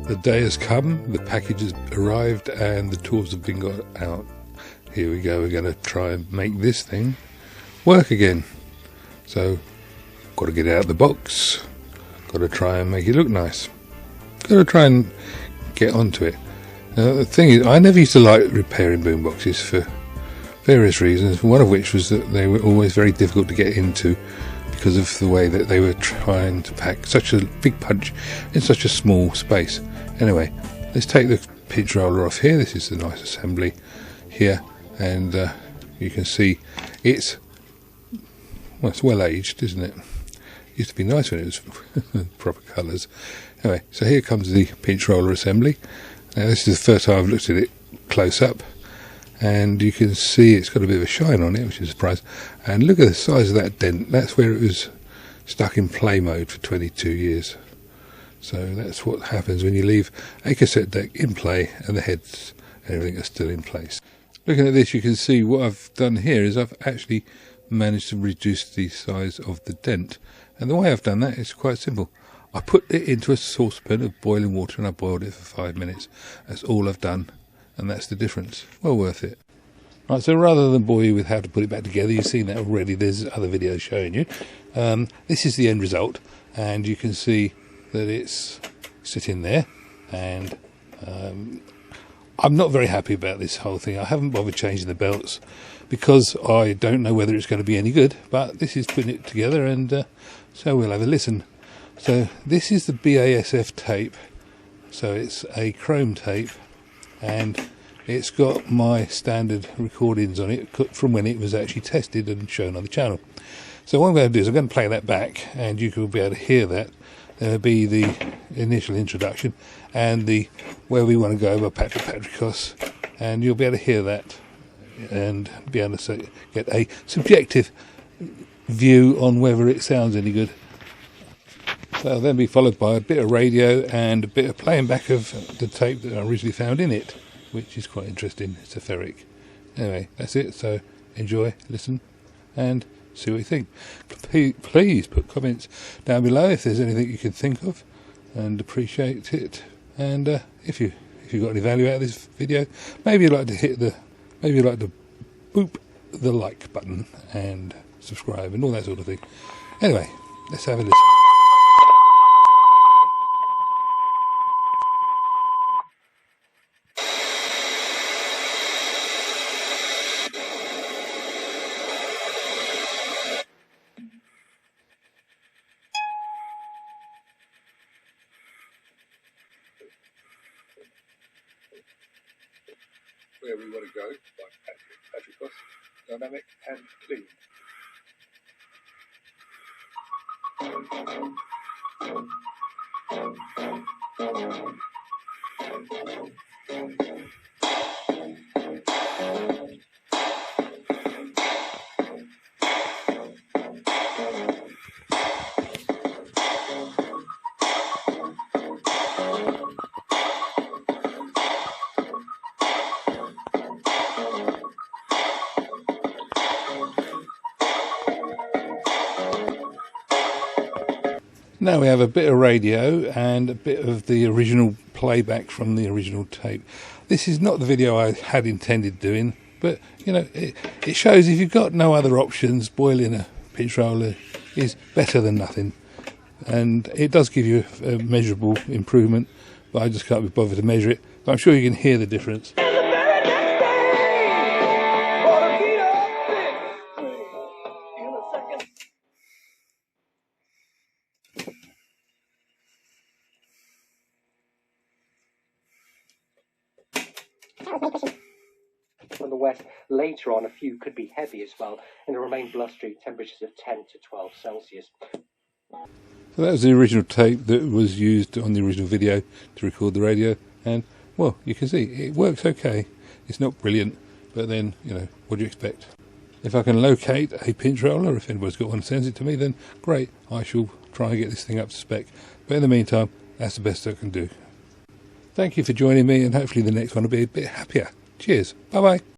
The day has come, the package has arrived, and the tools have been got out. Here we go, we're going to try and make this thing work again. So, got to get it out of the box, got to try and make it look nice. Got to try and get onto it. Now, the thing is, I never used to like repairing boomboxes for various reasons, one of which was that they were always very difficult to get into because of the way that they were trying to pack such a big punch in such a small space. Anyway, let's take the pinch roller off here. This is the nice assembly here, and you can see it's well aged, isn't it? It used to be nice when it was proper colours. Anyway, so here comes the pinch roller assembly. Now this is the first time I've looked at it close up, and you can see it's got a bit of a shine on it, which is a surprise. And look at the size of that dent. That's where it was stuck in play mode for 22 years. So that's what happens when you leave a cassette deck in play and the heads and everything are still in place. Looking at this, you can see what I've done here is I've actually managed to reduce the size of the dent. And the way I've done that is quite simple. I put it into a saucepan of boiling water and I boiled it for 5 minutes. That's all I've done. And that's the difference. Well worth it. Right, so rather than bore you with how to put it back together, you've seen that already. There's other videos showing you. This is the end result, and you can see that it's sitting there. And I'm not very happy about this whole thing. I haven't bothered changing the belts because I don't know whether it's going to be any good. But this is putting it together, and so we'll have a listen. So this is the BASF tape. So it's a chrome tape. And it's got my standard recordings on it from when it was actually tested and shown on the channel. So what I'm going to do is I'm going to play that back, and you will be able to hear that. There'll be the initial introduction and the where we want to go by Patrick Patricos, and you'll be able to hear that and be able to get a subjective view on whether it sounds any good. That'll then be followed by a bit of radio and a bit of playing back of the tape that I originally found in it, which is quite interesting. It's a ferric. Anyway, that's it. So enjoy, listen, and see what you think. Please put comments down below if there's anything you can think of, and appreciate it. And if you got any value out of this video, maybe you'd like to boop the like button and subscribe and all that sort of thing. Anyway, let's have a listen. Where we want to go by Patrick Patricos, dynamic and clean. Now we have a bit of radio and a bit of the original playback from the original tape. This is not the video I had intended doing, but you know, it shows if you've got no other options, boiling a pinch roller is better than nothing. And it does give you a measurable improvement, but I just can't be bothered to measure it. But I'm sure you can hear the difference. From the west, later on a few could be heavy as well, and remain blustery, temperatures of 10 to 12 Celsius. So that was the original tape that was used on the original video to record the radio, and well, you can see it works okay. It's not brilliant, but then, you know, what do you expect? If I can locate a pinch roller, if anybody's got one and sends it to me, then great, I shall try and get this thing up to spec. But in the meantime, that's the best I can do. Thank you for joining me, and hopefully the next one will be a bit happier. Cheers. Bye-bye.